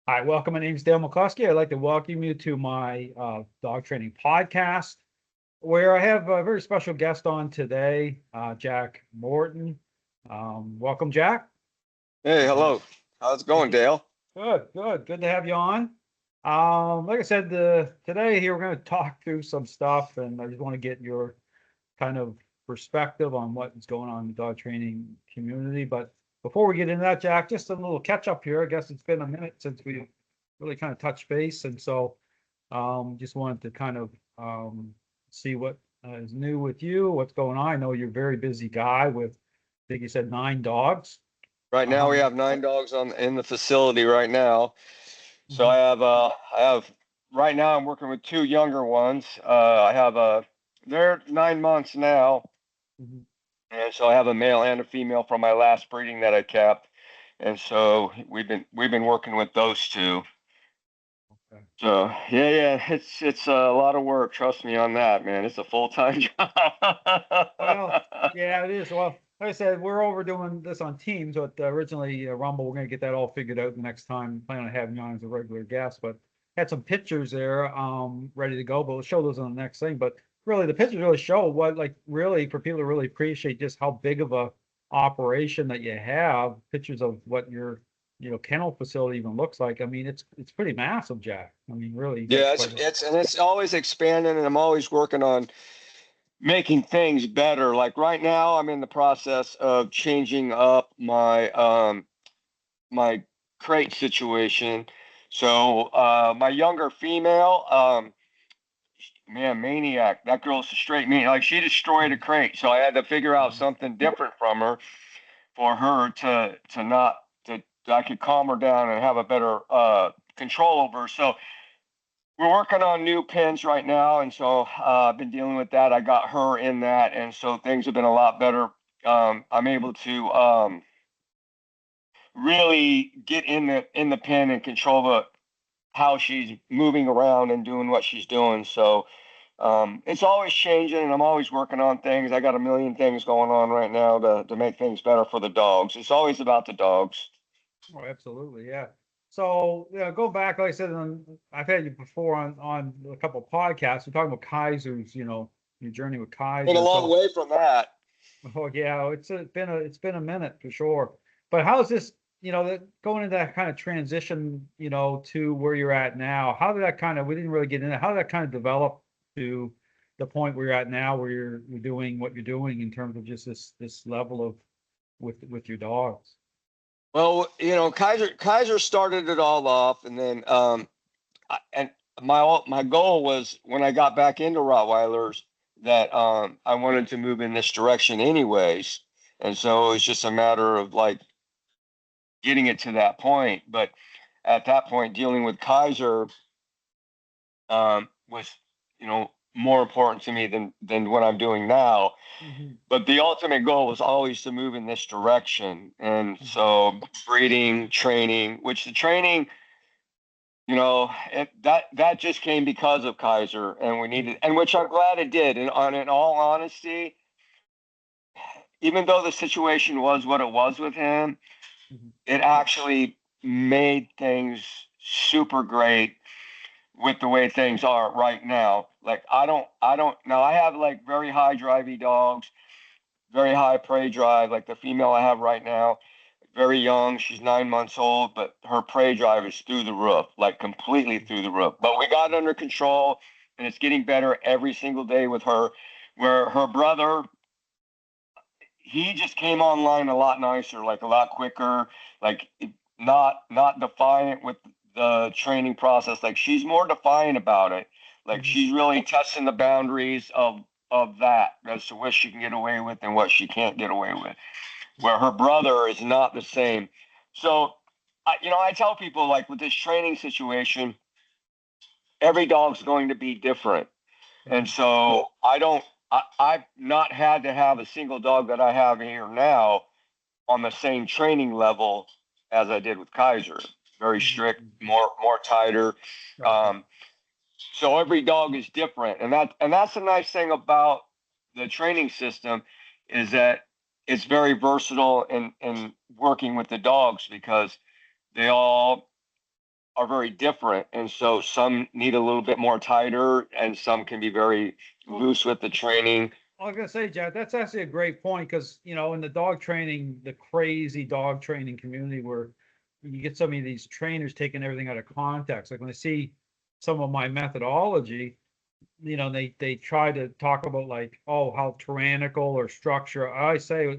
Hi, welcome. My name is Dale McCluskey. I'd like to welcome you to my dog training podcast, where I have a very special guest on today, Jack Morton. Welcome, Jack. Hey, hello. How's it going, Dale? Good to have you on. Like I said, today here we're going to talk through some stuff, and I just want to get your kind of perspective on what is going on in the dog training community. But before we get into that, Jack, just a little catch up here. I guess it's been a minute since we really kind of touched base, and so just wanted to kind of see what is new with you, what's going on. I know you're a very busy guy with, I think you said 9 dogs. Right now we Um, have 9 dogs on in the facility right now. So mhm, I have right now I'm working with two younger ones. I have they're 9 months now, mhm. and so I have a male and a female from my last breeding that I kept. And so we've been working with those two. Okay. So yeah, it's a lot of work. Trust me on that, man. It's a full-time job. Well, yeah, it is. Well, like I said, we're overdoing this on Teams, but originally Rumble, we're going to get that all figured out the next time. Plan on having you on as a regular guest, but had some pictures there, ready to go, but we'll show those on the next thing. But really, the pictures really show what, like, really for people to really appreciate just how big of a operation that you have. Pictures of what your, kennel facility even looks like. I mean, it's pretty massive, Jack. I mean, really, you got Yeah, quite a. it's always expanding, and I'm always working on making things better. Like right now, I'm in the process of changing up my crate situation. So my younger female, man, maniac. That girl's a straight mean. Like she destroyed a crate, so I had to figure out something different from her for her to not to I could calm her down and have a better control over her. So we're working on new pins right now, and so I've been dealing with that. I got her in that, and so things have been a lot better. I'm able to really get in the pin and control the how she's moving around and doing what she's doing. So it's always changing, and I'm always working on things. I got a million things going on right now to make things better for the dogs. It's always about the dogs. Oh, absolutely, yeah. So, yeah, go back, like I said, I've had you before on a couple of podcasts. We're talking about Kaiser's, your journey with Been a Kaiser. long So, way from that. oh yeah, it's been a minute for sure. But how's this, going into that kind of transition, to where you're at now? How did that kind of, we didn't really get into, how did that kind of develop to the point where you're at now, where you're doing what you're doing in terms of just this level of with your dogs? Well, Kaiser started it all off, and then and my goal was when I got back into Rottweilers that I wanted to move in this direction anyways, and so it was just a matter of like getting it to that point. But at that point, dealing with Kaiser was more important to me than what I'm doing now. Mhm, But the ultimate goal was always to move in this direction, and mhm, so breeding, training, which the training that just came because of Kaiser, and we mhm, needed, and which I'm glad it did. And in all honesty, even though the situation was what it was with him, mhm, it actually made things super great with the way things are right now. Like I don't now I have like very high drivey dogs, very high prey drive. Like the female I have right now, very young. She's 9 months old, but her prey drive is through the roof, like completely through the roof. But we got it under control, and it's getting better every single day with her. Where her brother, he just came online a lot nicer, like a lot quicker, like not defiant with the training process. Like she's more defiant about it. Like mhm, she's really testing the boundaries of that as to what she can get away with and what she can't get away with, where her brother is not the same. So, I tell people like with this training situation, every dog's going to be different, and mhm, so I don't. I've not had to have a single dog that I have here now on the same training level as I did with Kaiser. Very mhm, strict, mhm. more tighter. Gotcha. Um, so every dog is different, and that's the nice thing about the training system is that it's very versatile in working with the dogs because they all are very different. And so some need a little bit more tighter and some can be very loose with the training. I was gonna say, Jack, that's actually a great point because in the dog training, the crazy dog training community where you get so many of these trainers taking everything out of context. Like when I see some of my methodology, they try to talk about like, oh, how tyrannical or structure. I say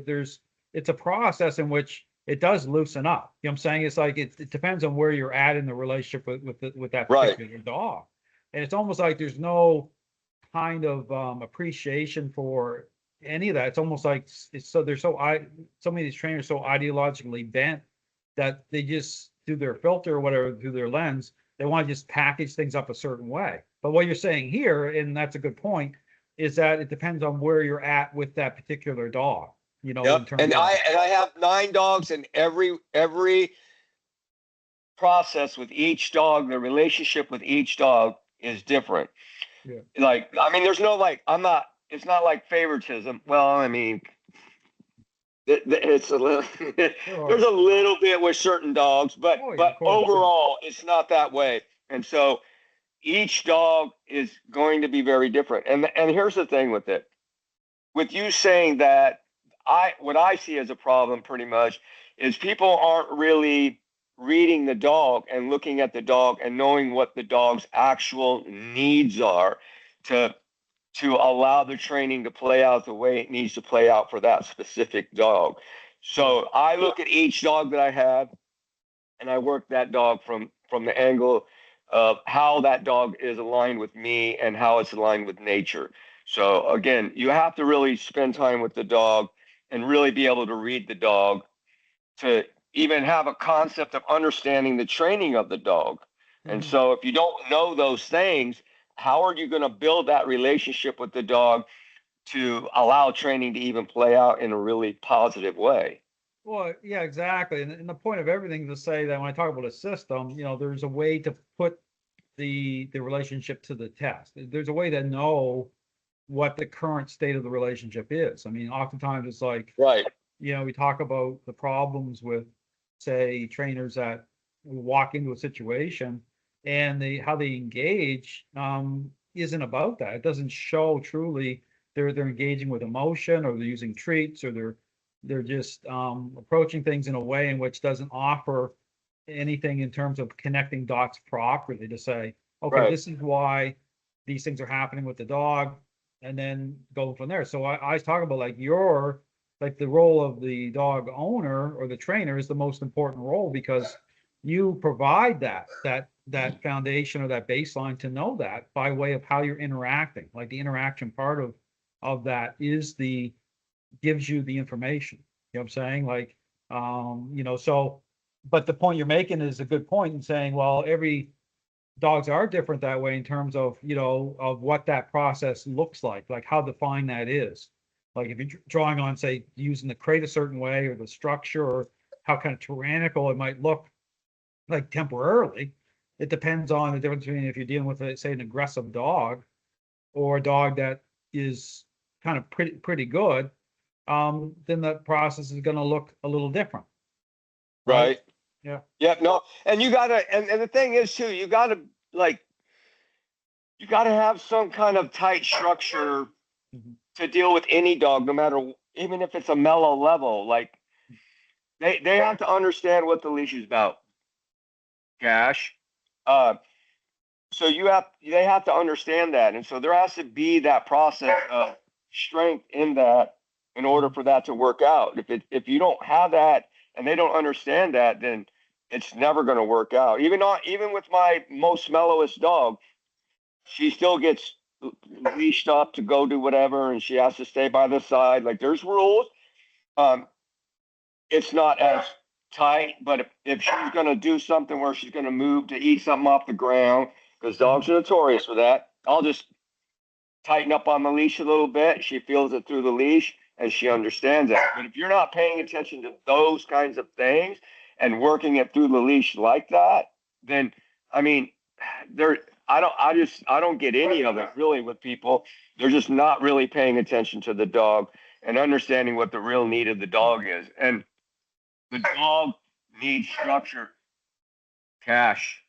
it's a process in which it does loosen up. You know what I'm saying? It's like it depends on where you're at in the relationship with that Right. particular dog. And it's almost like there's no kind of appreciation for any of that. It's almost like it's so they're so so many of these trainers are so ideologically bent that they just do their filter or whatever through their lens. They want to just package things up a certain way. But what you're saying here, and that's a good point, is that it depends on where you're at with that particular dog. In Yep. terms And of I have 9 dogs, and every process with each dog, the relationship with each dog is different. yeah, Like, I mean, there's no like, it's not like favoritism. Well, I mean, it's a little, there's sure. a little bit with certain dogs, but Oh yeah, of but course. overall, it's not that way. And so each dog is going to be very different. And here's the thing with it, with you saying that, what I see as a problem pretty much is people aren't really reading the dog and looking at the dog and knowing what the dog's actual needs are to allow the training to play out the way it needs to play out for that specific dog. Yeah. So I look at each dog that I have and I work that dog from the angle of how that dog is aligned with me and how it's aligned with nature. So again, you have to really spend time with the dog and really be able to read the dog to even have a concept of understanding the training of the dog. And Mhm. so if you don't know those things, how are you going to build that relationship with the dog to allow training to even play out in a really positive way? Well, yeah, exactly. And the point of everything is to say that when I talk about a system, there's a way to put the relationship to the test. There's a way to know what the current state of the relationship is. I mean, oftentimes it's like, Right. we talk about the problems with, say, trainers that walk into a situation and how they engage isn't about that. It doesn't show truly they're engaging with emotion or they're using treats or they're just approaching things in a way in which doesn't offer anything in terms of connecting dots properly to say, okay, Right. this is why these things are happening with the dog, and then go from there. So I talk about like the role of the dog owner or the trainer is the most important role because you provide that foundation or that baseline to know that by way of how you're interacting. Like the interaction part of that is the gives you the information. You know what I'm saying? Like, so, but the point you're making is a good point in saying, well, every dogs are different that way in terms of, of what that process looks like how defined that is. Like if you're drawing on, say, using the crate a certain way or the structure or how kind of tyrannical it might look like temporarily, it depends on the difference between if you're dealing with, say, an aggressive dog or a dog that is kind of pretty good, then the process is going to look a little different, right? Right. Yeah. Yep. No. And you gotta, and the thing is too, like, you gotta have some kind of tight structure Mhm. to deal with any dog, no matter, even if it's a mellow level. Like, they have to understand what the leash is about. Cash. Uh, so they have to understand that, and so there has to be that process of strength in that in order Mhm. for that to work out. If you don't have that and they don't understand that, then it's never going to work out. Even with my most mellowest dog, she still gets leashed up to go do whatever, and she has to stay by the side. Like, there's rules. Um, it's not as tight, but if she's going to do something where she's going to move to eat something off the ground, because dogs are notorious for that, I'll just tighten up on the leash a little bit. She feels it through the leash and she understands that. But if you're not paying attention to those kinds of things and working it through the leash like that, then, I mean, there, I don't get any of it really with people. They're just not really paying attention to the dog and understanding what the real need of the dog is. And the dog needs structure. Cash.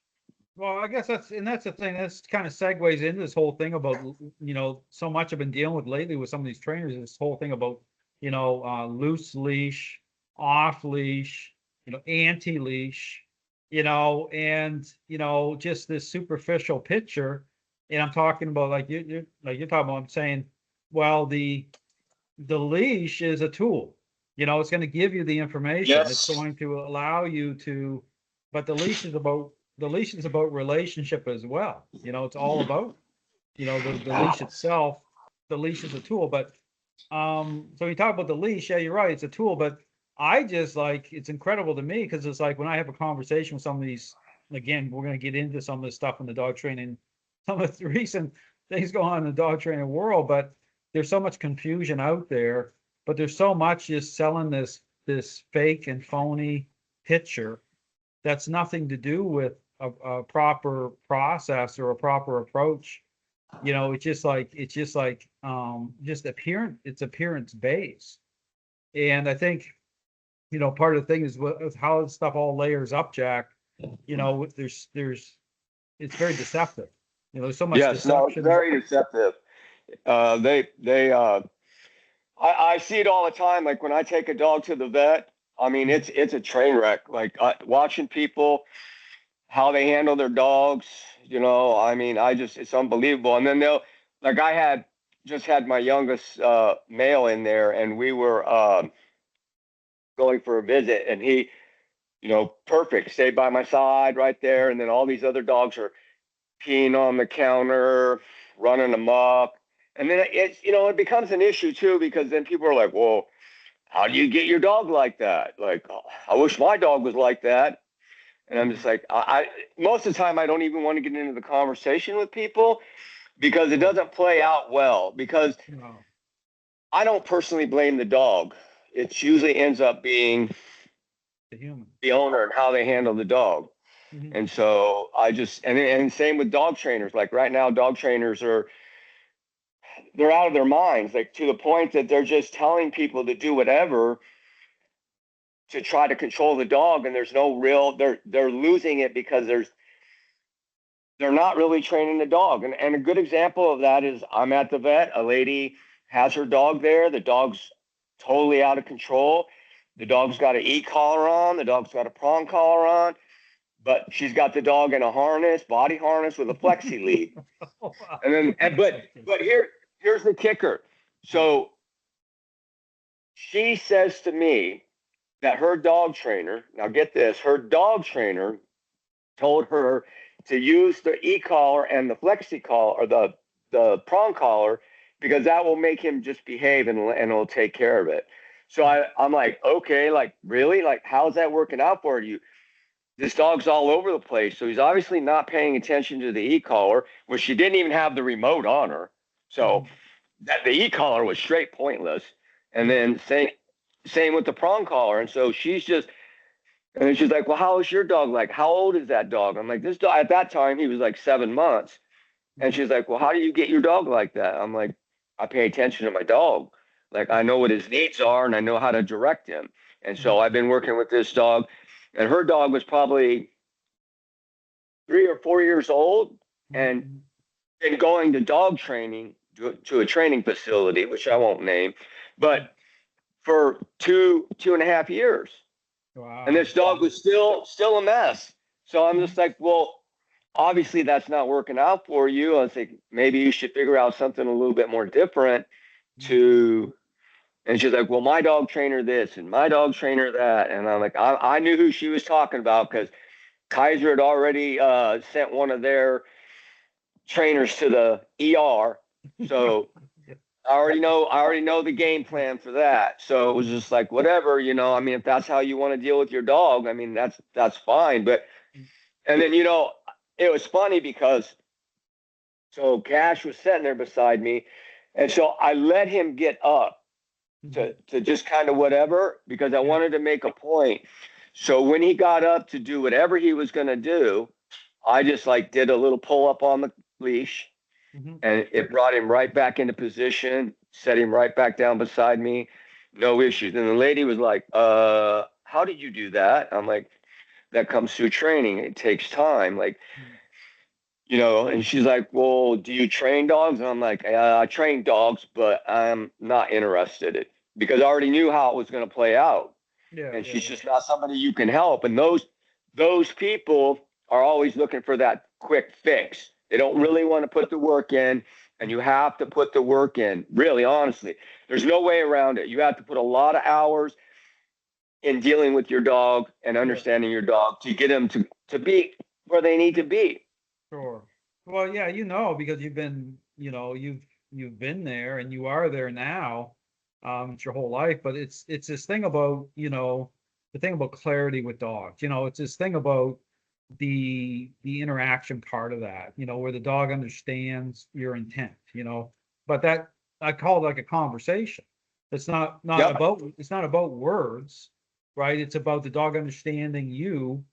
Well, I guess that's the thing. That's kind of segues into this whole thing about, so much I've been dealing with lately with some of these trainers, this whole thing about, loose leash, off leash, anti leash, and, just this superficial picture. And I'm talking about like you're talking about, I'm saying, well, the leash is a tool. It's going to give you the information. It's Yes. going to allow you to, but the leash is about relationship as well. It's all about, the leash itself. The leash is a tool, but so you talk about the leash, yeah, you're right, it's a tool, but I just like it's incredible to me because it's like when I have a conversation with some of these, again, we're going to get into some of this stuff in the dog training, some of the recent things going on in the dog training world, but there's so much confusion out there, but there's so much just selling this fake and phony picture that's nothing to do with a proper process or a proper approach. Just appearance based. And I think, part of the thing is how this stuff all layers up, Jack. There's it's very deceptive. There's so much Yes, no, it's deception. very deceptive. I see it all the time. Like when I take a dog to the vet, I mean, it's a train wreck. Like watching people, how they handle their dogs, I mean, it's unbelievable. And then like just had my youngest male in there, and we were going for a visit, and he, perfect, stayed by my side right there. And then all these other dogs are peeing on the counter, running amok. And then it becomes an issue too, because then people are like, well, how do you get your dog like that? Like, oh, I wish my dog was like that. And I'm just like, most of the time, I don't even want to get into the conversation with people because it doesn't play out well. Because No. I don't personally blame the dog. It usually ends up being The human. the owner and how they handle the dog. Mhm. And so and same with dog trainers. Like right now, dog trainers they're out of their minds, like to the point that they're just telling people to do whatever to try to control the dog, and there's no real they're losing it because they're not really training the dog. And a good example of that is I'm at the vet, a lady has her dog there, the dog's totally out of control. The dog's got an e-collar on, the dog's got a prong collar on, but she's got the dog in a body harness with a flexi lead. Oh, wow. And then but here's the kicker. So she says to me that her dog trainer, now get this, her dog trainer told her to use the e-collar and the flexi collar or the prong collar because that will make him just behave and it'll take care of it. So I'm like, okay, like really? Like, how's that working out for you? This dog's all over the place. So he's obviously not paying attention to the e-collar, which she didn't even have the remote on her. So Mhm. that the e-collar was straight pointless. And Yeah. then same with the prong collar. And so and then she's like, well, how is your dog like? How old is that dog? I'm like, this dog at that time he was like 7 months. And Mhm. she's like, well, how do you get your dog like that? I'm like, I pay attention to my dog. Like I know what his needs are and I know how to direct him. And so Mhm. I've been working with this dog, and her dog was probably 3 or 4 years old and Mhm. been going to dog training to a training facility, which I won't name, Mhm. but for 2.5 years. And Wow. this dog was still a mess. So I'm just Mhm. like, well, obviously that's not working out for you. I think maybe you should figure out something a little bit more different Mhm. to. And she's like, well, my dog trainer this and my dog trainer that. And I'm like, I knew who she was talking about because Kaiser had already sent one of their trainers to the ER. So Yeah. I already know the game plan for that. So it was just like whatever, I mean, if that's how you want to deal with your dog, I mean, that's fine. But and then it was funny because so Cash was sitting there beside me, and so I let him get up Mhm. to just kind of whatever because I Yeah. wanted to make a point. So when he got up to do whatever he was going to do, I just like did a little pull up on the leash, Mhm. and it brought him right back into position, set him right back down beside me, no issues. And the lady was like, how did you do that? I'm like, that comes through training. It takes time. Like, you know, and she's like, well, do you train dogs? And I'm like, I train dogs, but I'm not interested because I already knew how it was going to play out. Yeah, And yeah, she's yeah. just not somebody you can help. And those people are always looking for that quick fix. They don't Yeah. really want to put the work in, and you have to put the work in, really, honestly. There's no way around it. You have to put a lot of hours in dealing with your dog and Yeah. understanding your dog to get them to be where they need to be. Sure. Well, yeah, because you've been, you've been there and you are there now. It's your whole life, but it's this thing about, the thing about clarity with dogs. It's this thing about the interaction part of that, where the dog understands your intent, but that I call it like a conversation. Yep. It's not about words, right? It's about the dog understanding you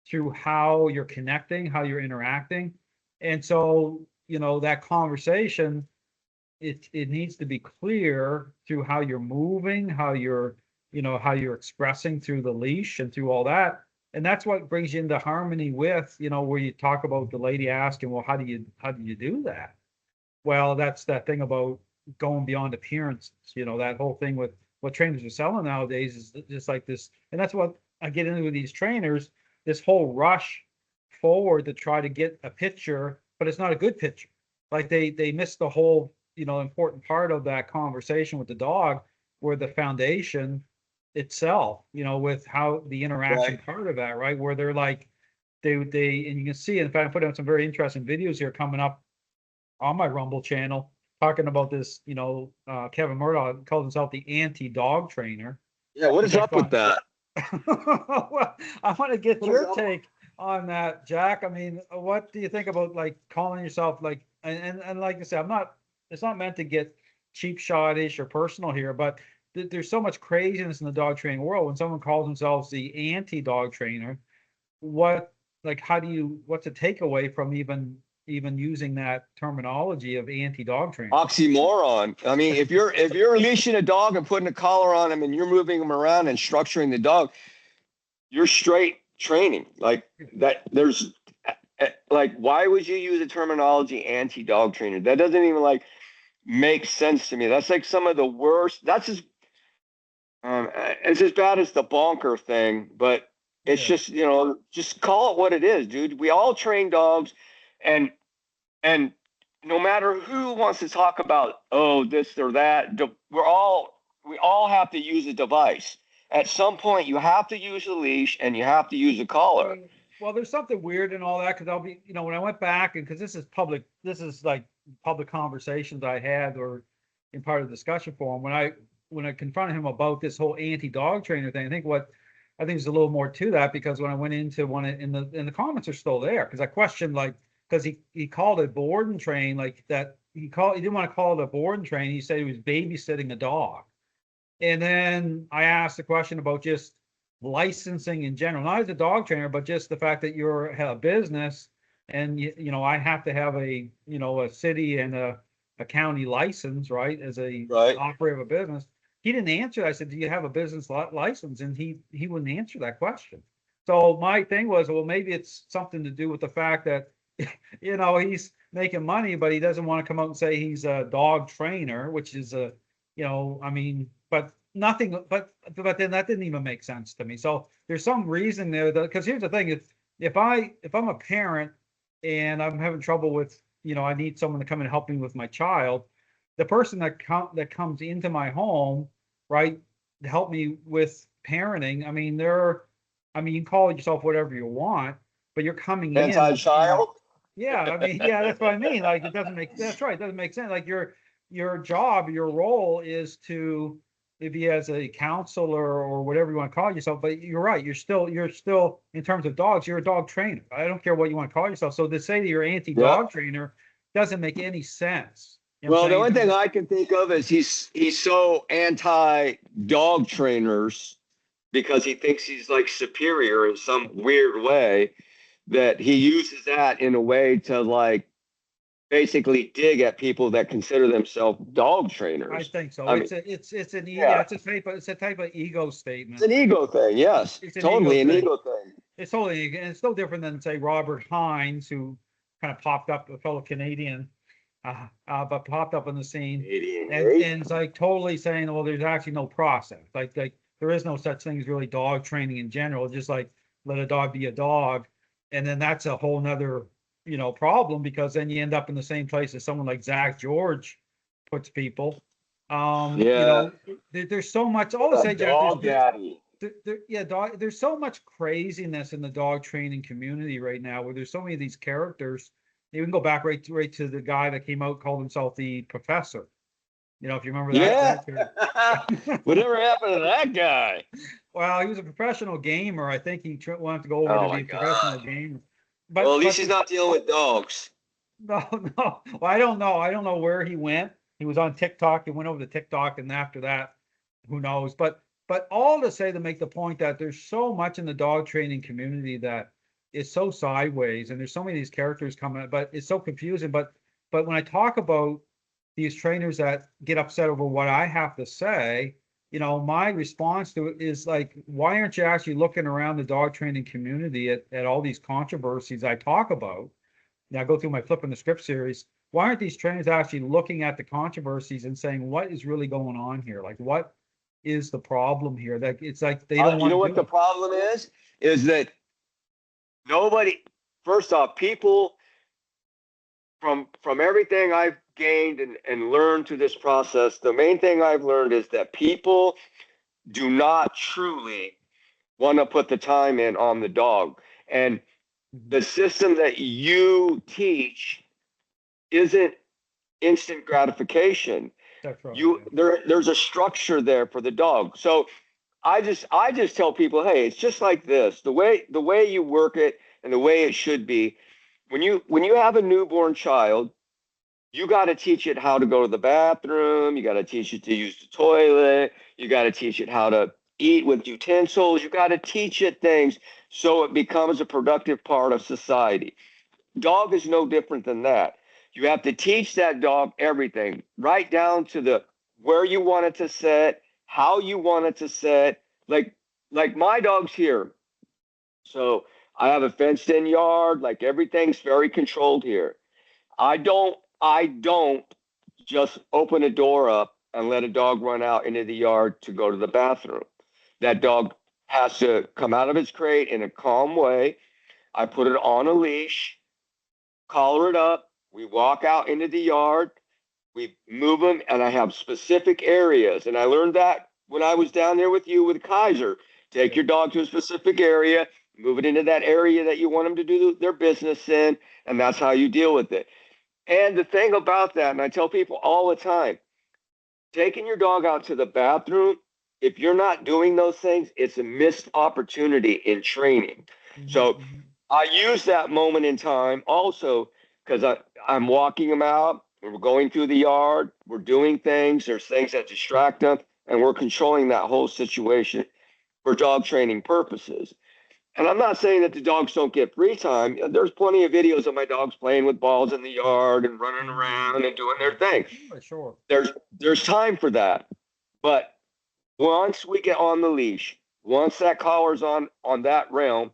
through how you're connecting, how you're interacting. And so, that conversation, it needs to be clear through how you're moving, how you're expressing through the leash and through all that. And that's what brings you into harmony with, where you talk about the lady asking, well, how do you do that? Well, that's that thing about going beyond appearances, that whole thing with what trainers are selling nowadays is just like this. And that's what I get into with these trainers, this whole rush forward to try to get a picture, but it's not a good picture. Like they miss the whole, important part of that conversation with the dog, where the foundation itself, with how the interaction Right. part of that, right? Where they're like, and you can see, in fact, I put out some very interesting videos here coming up on my Rumble channel talking about this, Kevin Murdoch calls himself the anti-dog trainer, Yeah. What which is I up with find. that? Well, I want to get What is your up? take on that, Jack. I mean, what do you think about like calling yourself like, and like I said, it's not meant to get cheap shottish or personal here, but there's so much craziness in the dog training world. When someone calls themselves the anti-dog trainer, what, like, what's a takeaway from even using that terminology of anti-dog trainer? Oxymoron. I mean, if you're leashing a dog and putting a collar on him and you're moving him around and structuring the dog, you're straight training like that. There's like, why would you use the terminology anti-dog trainer? That doesn't even like make sense to me. That's like some of the worst. That's just it's as bad as the bonker thing, but it's Yeah. just, just call it what it is, dude. We all train dogs, and and no matter who wants to talk about, oh, this or that, we all have to use a device. At some point, you have to use a leash and you have to use a collar. Well, there's something weird in all that because I'll be, when I went back and because this is like public conversations I had or in part of the discussion forum when I confronted him about this whole anti-dog trainer thing. I think there's a little more to that because when I went into one in the comments are still there because I questioned like because he called it board and train like that he didn't want to call it a board and train. He said he was babysitting a dog. And then I asked the question about just licensing in general, not as a dog trainer, but just the fact that you're a business and I have to have a city and a county license, right, as a Right. operator of a business. He didn't answer. I said, "Do you have a business license?" And he wouldn't answer that question. So my thing was, well, maybe it's something to do with the fact that he's making money, but he doesn't want to come out and say he's a dog trainer, which is I mean, but nothing, but then that didn't even make sense to me. So there's some reason there that, because here's the thing, if I'm a parent and I'm having trouble with, I need someone to come and help me with my child, the person that comes into my home, right, to help me with parenting, I mean, you can call yourself whatever you want, but you're coming in, Anti-child. yeah, I mean, yeah, that's what I mean. Like, that's right. It doesn't make sense. Like your job, your role is to maybe as a counselor or whatever you want to call yourself. But you're right. You're still in terms of dogs, you're a dog trainer. I don't care what you want to call yourself. So to say that you're Yeah. anti-dog trainer doesn't make any sense. You know what Well, I'm the saying? only thing I can think of is he's so anti-dog trainers because he thinks he's like superior in some weird way that he uses that in a way to like basically dig at people that consider themselves dog I trainers. think so. I mean, Yeah, yeah, it's a type of ego it's statement. an ego thing. Yes, It's an ego totally an thing. Ego thing. It's totally, and it's no different than say Robert Hines, who kind of popped up, a fellow Canadian, but popped up on the scene, Canadian, and it's like totally saying, well, there's actually no process. Like there is no such thing as really dog training in general. Just like let a dog be a dog, and then that's a whole nother, problem, because then you end up in the same place as someone like Zach George puts people. Yeah, There's so much. All to say, Jack, dog daddy. there's so much craziness in the dog training community right now, where there's so many of these characters. You can go back right to the guy that came out, called himself the Professor. If you remember Yeah. that. Whatever happened to that guy? Well, he was a professional gamer. I think he wanted to go over Oh to my be a professional God. gamer. Well, at But least he's not dealing with dogs. no, no. Well, I don't know. I don't know where he went. He was on TikTok. He went over to TikTok, and after that, who knows? But all to say, to make the point that there's so much in the dog training community that is so sideways, and there's so many of these characters coming, but it's so confusing. But when I talk about these trainers that get upset over what I have to say, my response to it is like, why aren't you actually looking around the dog training community at all these controversies I talk about? I go through my Flipping the Script series. Why aren't these trainers actually looking at the controversies and saying, what is really going on here? Like, what is the problem here? That it's like they don't You want know to what do the it. problem is that nobody, first off, people from everything I've gained and learned through this process, the main thing I've learned is that people do not truly want to put the time in on the dog. And the system that you teach isn't instant gratification. That's right. There's a structure there for the dog. So I just tell people, hey, it's just like this. The way you work it and the way it should be. When you have a newborn child, you got to teach it how to go to the bathroom. You got to teach it to use the toilet. You got to teach it how to eat with utensils. You got to teach it things so it becomes a productive part of society. Dog is no different than that. You have to teach that dog everything, right down to the where you want it to sit, how you want it to sit. Like my dog's here. So I have a fenced in yard, like everything's very controlled here. I don't just open a door up and let a dog run out into the yard to go to the bathroom. That dog has to come out of its crate in a calm way. I put it on a leash, collar it up. We walk out into the yard. We move them, and I have specific areas. And I learned that when I was down there with you with Kaiser. Take your dog to a specific area, move it into that area that you want them to do their business in, and that's how you deal with it. And the thing about that, and I tell people all the time, taking your dog out to the bathroom, if you're not doing those things, it's a missed opportunity in training. So I use that moment in time also because I'm walking them out. We're going through the yard. We're doing things. There's things that distract them, and we're controlling that whole situation for dog training purposes. And I'm not saying that the dogs don't get free time. There's plenty of videos of my dogs playing with balls in the yard and running around and doing their thing. Sure. There's time for that. But once we get on the leash, once that collar's on that realm,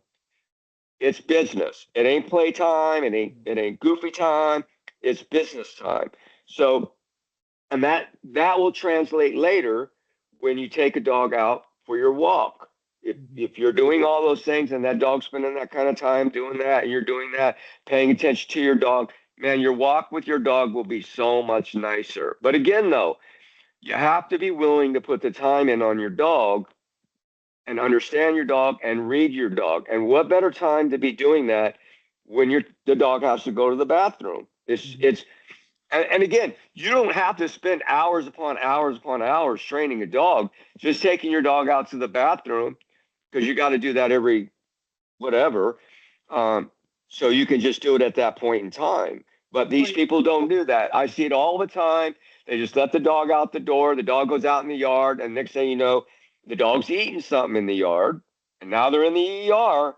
it's business. It ain't playtime. It ain't goofy time. It's business time. So, and that will translate later when you take a dog out for your walk. If you're doing all those things and that dog's spending that kind of time doing that, and you're doing that, paying attention to your dog, man, your walk with your dog will be so much nicer. But again, though, you have to be willing to put the time in on your dog and understand your dog and read your dog. And what better time to be doing that when the dog has to go to the bathroom? It's and again, you don't have to spend hours upon hours upon hours training a dog. Just taking your dog out to the bathroom, because you got to do that every whatever. So you can just do it at that point in time. But these people don't do that. I see it all the time. They just let the dog out the door. The dog goes out in the yard, and next thing you know, the dog's eating something in the yard, and now they're in the ER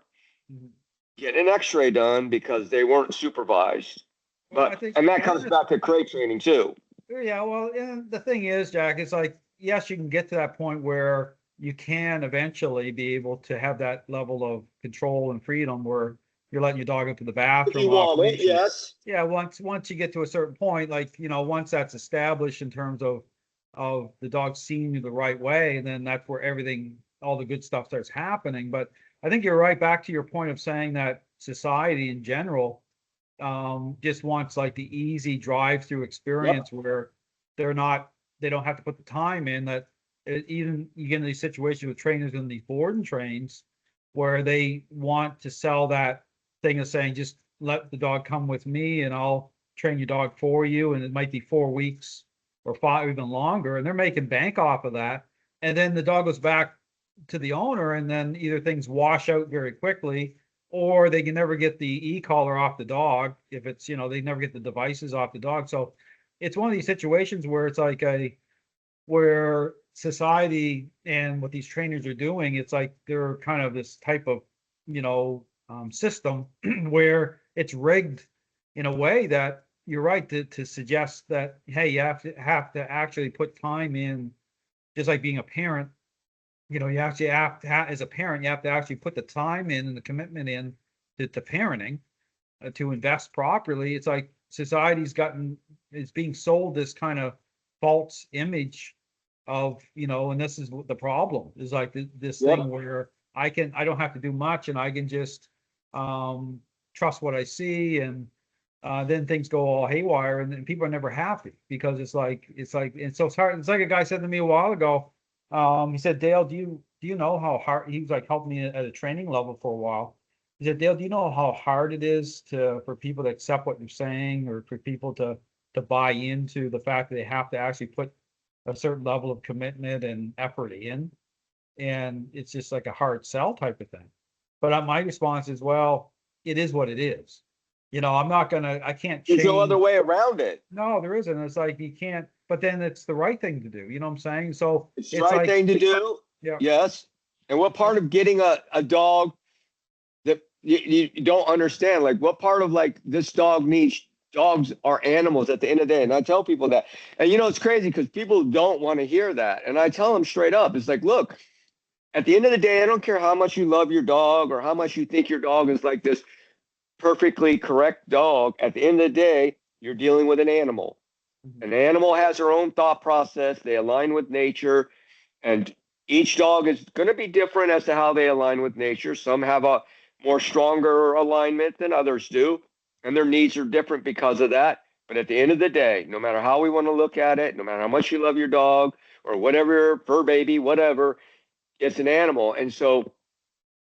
getting an X-ray done because they weren't supervised. Well, And that comes back to crate training too. Yeah, well, and the thing is, Jack, it's like, yes, you can get to that point where you can eventually be able to have that level of control and freedom where you're letting your dog up to the If bathroom you off want it, leash. yes. Yeah, once you get to a certain point, like, once that's established in terms of the dog seeing you the right way, and then that's where everything, all the good stuff starts happening. But I think you're right, back to your point of saying that society in general just wants like the easy drive-through experience where they don't have to put the time in. That even you get in these situations with trainers in these board and trains where they want to sell that thing of saying, just let the dog come with me and I'll train your dog for you. And it might be 4 weeks or 5, even longer. And they're making bank off of that. And then the dog goes back to the owner, and then either things wash out very quickly, or they can never get the e-collar off the dog. If it's, they never get the devices off the dog. So it's one of these situations where it's like where society and what these trainers are doing, it's like they're kind of this type of, system where it's rigged in a way that you're right to suggest that, hey, you have to actually put time in, just like being a parent. You actually have to, as a parent, you have to actually put the time in and the commitment in to parenting, to invest properly. It's like society's it's being sold this kind of false image of, and this is the problem, is like this thing where I don't have to do much, and I can just trust what I see, and then things go all haywire, and then people are never happy, because it's like, and so it's hard. It's like a guy said to me a while ago. He said, Dale, do you know how hard, he was like helping me at a training level for a while. He said, Dale, do you know how hard it is for people to accept what you're saying, or for people to buy into the fact that they have to actually put a certain level of commitment and effort in? And it's just like a hard sell type of thing. But my response is, well, it is what it is. I can't change. There's no other way around it. No, there isn't. It's like you can't, but then it's the right thing to do. You know what I'm saying? So It's the right thing to do. Yeah. Yes. And what part of getting a dog that you don't understand, like what part of like this dog needs, dogs are animals at the end of the day. And I tell people that, and it's crazy because people don't want to hear that. And I tell them straight up, it's like, look, at the end of the day, I don't care how much you love your dog or how much you think your dog is like this perfectly correct dog. At the end of the day, you're dealing with an animal. An animal has their own thought process. They align with nature, and each dog is going to be different as to how they align with nature. Some have a more stronger alignment than others do, and their needs are different because of that. But at the end of the day, no matter how we want to look at it, no matter how much you love your dog or whatever, fur baby, whatever, it's an animal. And so,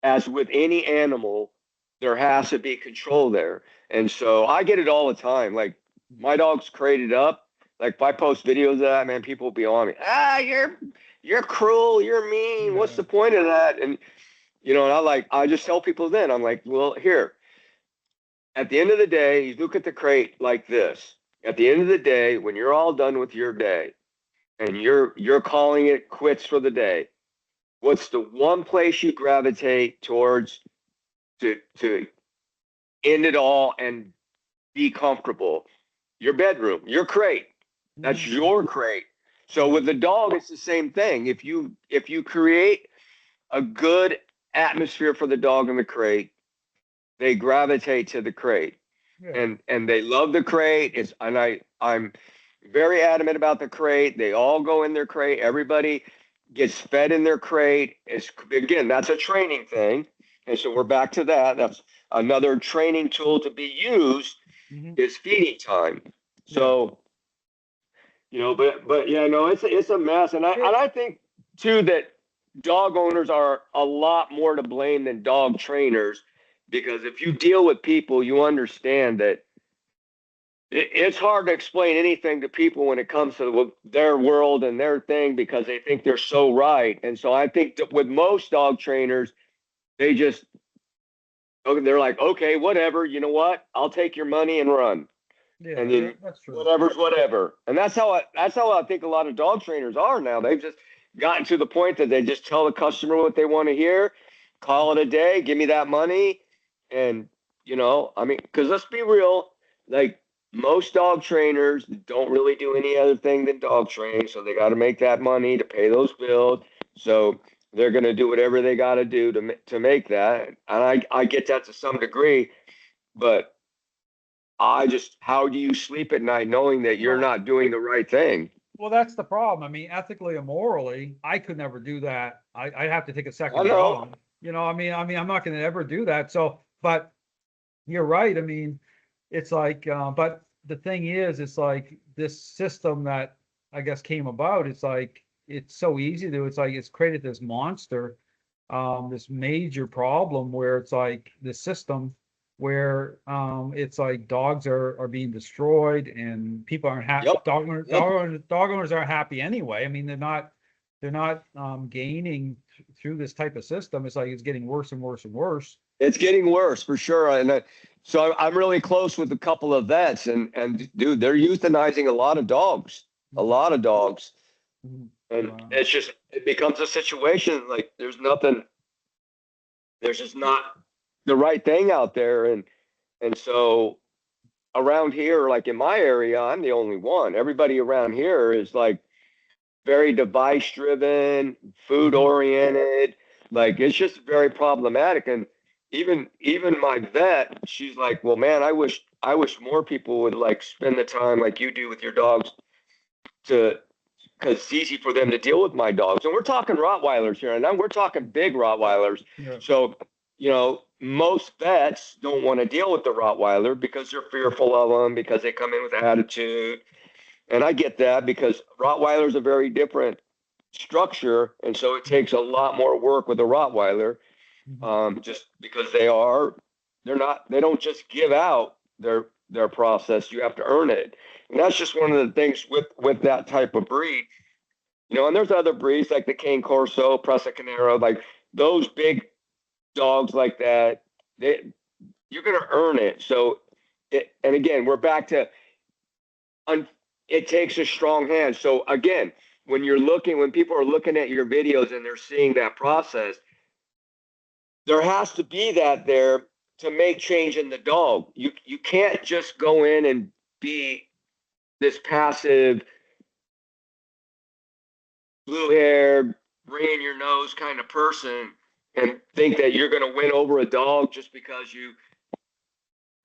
as with any animal, there has to be control there. And so I get it all the time. Like, my dog's crated up. Like, if I post videos of that, man, people will be on me. You're cruel, you're mean. Yeah. What's the point of that? And and I just tell people then, I'm like, well, here. At the end of the day, you look at the crate like this. At the end of the day, when you're all done with your day and you're calling it quits for the day, what's the one place you gravitate towards to end it all and be comfortable? Your bedroom, your crate. That's your crate. So with the dog, it's the same thing. If you create a good atmosphere for the dog in the crate, they gravitate to the crate. Yeah. And they love the crate. I'm very adamant about the crate. They all go in their crate. Everybody gets fed in their crate. Again, that's a training thing. And so we're back to that. That's another training tool to be used is feeding time. So, but yeah, no, it's a mess. And I think too that dog owners are a lot more to blame than dog trainers, because if you deal with people, you understand that it's hard to explain anything to people when it comes to their world and their thing, because they think they're so right. And so I think that with most dog trainers, they're like, okay, whatever, you know what? I'll take your money and run. Yeah, And then that's true. whatever's whatever. And that's how I think a lot of dog trainers are now. They've just gotten to the point that they just tell the customer what they want to hear, call it a day, give me that money. And, because let's be real, like, most dog trainers don't really do any other thing than dog train. So they got to make that money to pay those bills. So they're going to do whatever they got to do to make that. And I get that to some degree, but how do you sleep at night knowing that you're Well, not doing the right thing? well, that's the problem. I mean, ethically and morally, I could never do that. I'd have to take a I second know. job. You know, I'm not going to ever do that. So, but you're right. I mean, it's like, but the thing is, it's like this system that I guess came about. It's like it's so easy to. It's like it's created this monster, this major problem where it's like the system where it's like dogs are being destroyed and people aren't happy. Yep. Yep. Dog owners aren't happy anyway. I mean, they're not gaining through this type of system. It's like it's getting worse and worse and worse. It's getting worse for sure. And so I'm really close with a couple of vets, and dude, they're euthanizing a lot of dogs, a lot of dogs. Mhm. And Wow. it becomes a situation like there's just not the right thing out there. And so around here, like in my area, I'm the only one. Everybody around here is like very device driven, food oriented. Like it's just very problematic. And even my vet, she's like, well, man, I wish more people would like spend the time like you do with your dogs because it's easy for them to deal with my dogs. And we're talking Rottweilers here, and now we're talking big Rottweilers. Yeah. So, most vets don't want to deal with the Rottweiler because they're fearful of them, because they come in with attitude. And I get that because Rottweiler is a very different structure. And so it takes a lot more work with a Rottweiler, just because they don't just give out their process. You have to earn it. And that's just one of the things with that type of breed. And there's other breeds like the Cane Corso, Presa Canero, like those big dogs like that, you're going to earn it. So, and again, we're back to, it takes a strong hand. So again, when people are looking at your videos and they're seeing that process, there has to be that there to make change in the dog. You can't just go in and be this passive, blue-haired, ring in your nose kind of person and think that you're going to win over a dog just because you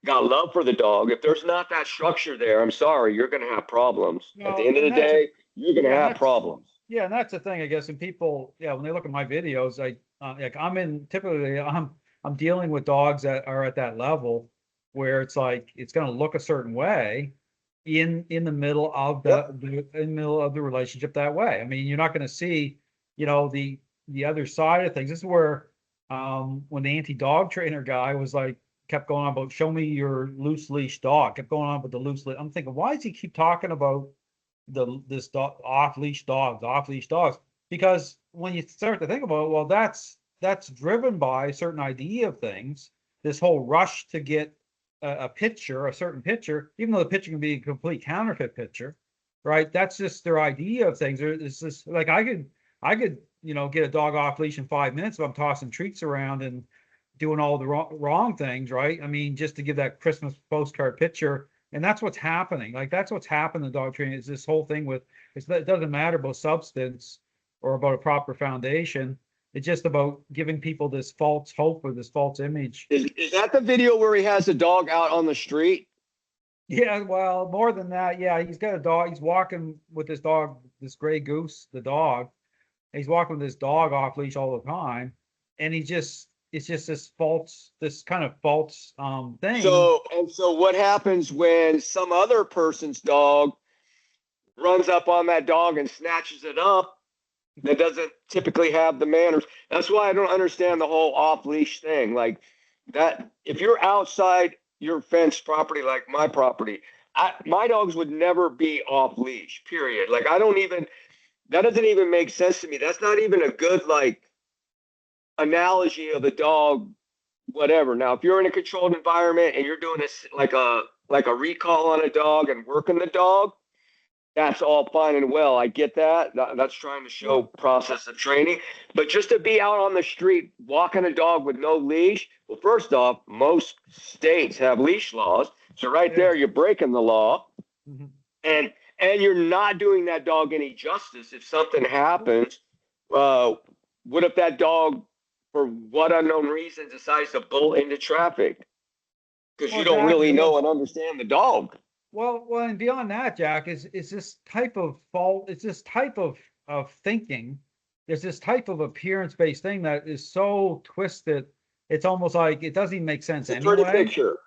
got love for the dog. If there's not that structure there, I'm sorry, you're going to have problems. At the end of the day, you're going to have problems. Yeah, and that's the thing, I guess. And people, when they look at my videos, I'm dealing with dogs that are at that level where it's like it's going to look a certain way in the middle of the relationship that way. I mean, you're not going to see, the other side of things. This is where when the anti-dog trainer guy was like kept going on about show me your loose leash dog, kept going on with the loose leash. I'm thinking, why does he keep talking about this dog, off leash dogs? Because when you start to think about it, well, that's driven by a certain idea of things. This whole rush to get a certain picture, even though the picture can be a complete counterfeit picture, right? That's just their idea of things. It's just like I could get a dog off leash in 5 minutes if I'm tossing treats around and doing all the wrong things, right? I mean, just to give that Christmas postcard picture. And that's what's happening. Like that's what's happened in dog training is this whole thing with it doesn't matter about substance or about a proper foundation. It's just about giving people this false hope or this false image. Is that the video where he has a dog out on the street? Yeah, well, more than that. Yeah, he's got a dog. He's walking with this dog, this gray goose, the dog. He's walking with this dog off leash all the time. And it's just this kind of false thing. So what happens when some other person's dog runs up on that dog and snatches it up that doesn't typically have the manners? That's why I don't understand the whole off leash thing. Like that, if you're outside your fenced property, like my property, my dogs would never be off leash, period. Like that doesn't even make sense to me. That's not even a good like analogy of a dog, whatever. Now, if you're in a controlled environment and you're doing this like a recall on a dog and working the dog, that's all fine and well. I get that. That's trying to show process of training. But just to be out on the street walking a dog with no leash, well, first off, most states have leash laws. So right there, you're breaking the law. Mm-hmm. And you're not doing that dog any justice. If something happens, what if that dog, for what unknown reason, decides to bolt into traffic? Because Well, you don't Jack, really know and understand the dog. well, and beyond that, Jack, is this type of fault, it's this type of thinking, there's this type of appearance-based thing that is so twisted, it's almost like it doesn't even make sense It's a pretty anyway. picture.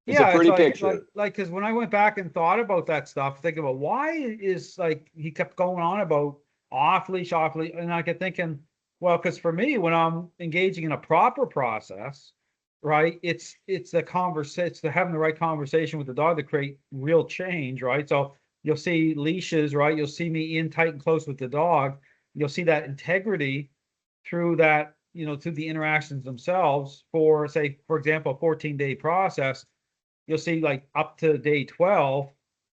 It's a Yeah, it's pretty like picture. because when I went back and thought about that stuff, thinking about why is like he kept going on about off leash, and I kept thinking, well, because for me, when I'm engaging in a proper process, right, it's the conversation, it's the having the right conversation with the dog to create real change, right? So you'll see leashes, right? You'll see me in tight and close with the dog. You'll see that integrity through that, through the interactions themselves for, say, for example, a 14-day process. You'll see like up to day 12,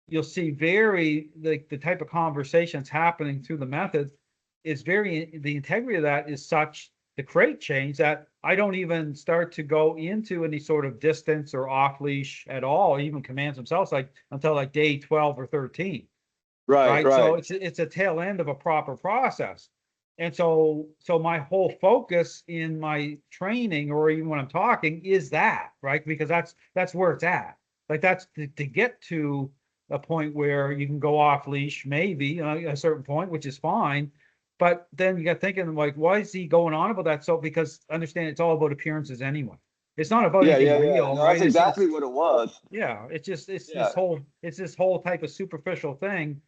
you'll see very like the type of conversations happening through the method is very, the integrity of that is such to create change that I don't even start to go into any sort of distance or off leash at all, even commands themselves, like until like day 12 or 13. Right, Right. So right. it's a tail end of a proper process. And so my whole focus in my training or even when I'm talking is that, right? Because that's where it's at. Like that's to get to a point where you can go off leash, maybe a certain point, which is fine. But then you got thinking like, why is he going on about that? So because understand it's all about appearances anyway. It's not about Yeah, yeah, anything yeah. real, No, right? that's exactly what it was. Yeah, it's just Yeah. it's this whole type of superficial thing.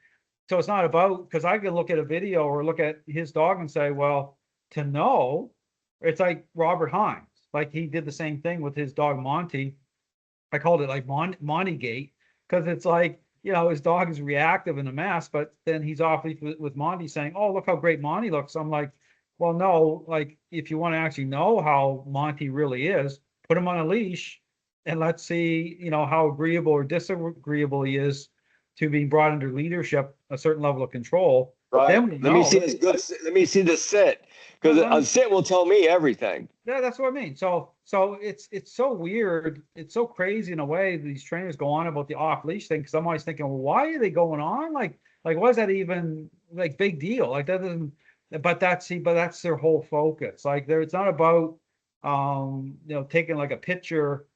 So it's not about, because I could look at a video or look at his dog and say, well, to know, it's like Robert Hines, like he did the same thing with his dog Monty. I called it like Monty Gate because it's like, his dog is reactive in a mess, but then he's off with Monty saying, oh, look how great Monty looks. I'm like, well, no, like if you want to actually know how Monty really is, put him on a leash and let's see, how agreeable or disagreeable he is to being brought under leadership, a certain level of control. Right. Then we Let me see know. his good. Let me see the sit, because Let a me, sit will tell me everything. yeah, that's what I mean. So it's so weird. It's so crazy in a way these trainers go on about the off leash thing because I'm always thinking, well, why are they going on? Like why is that even like big deal? Like that doesn't. But that's their whole focus. Like it's not about taking like a picture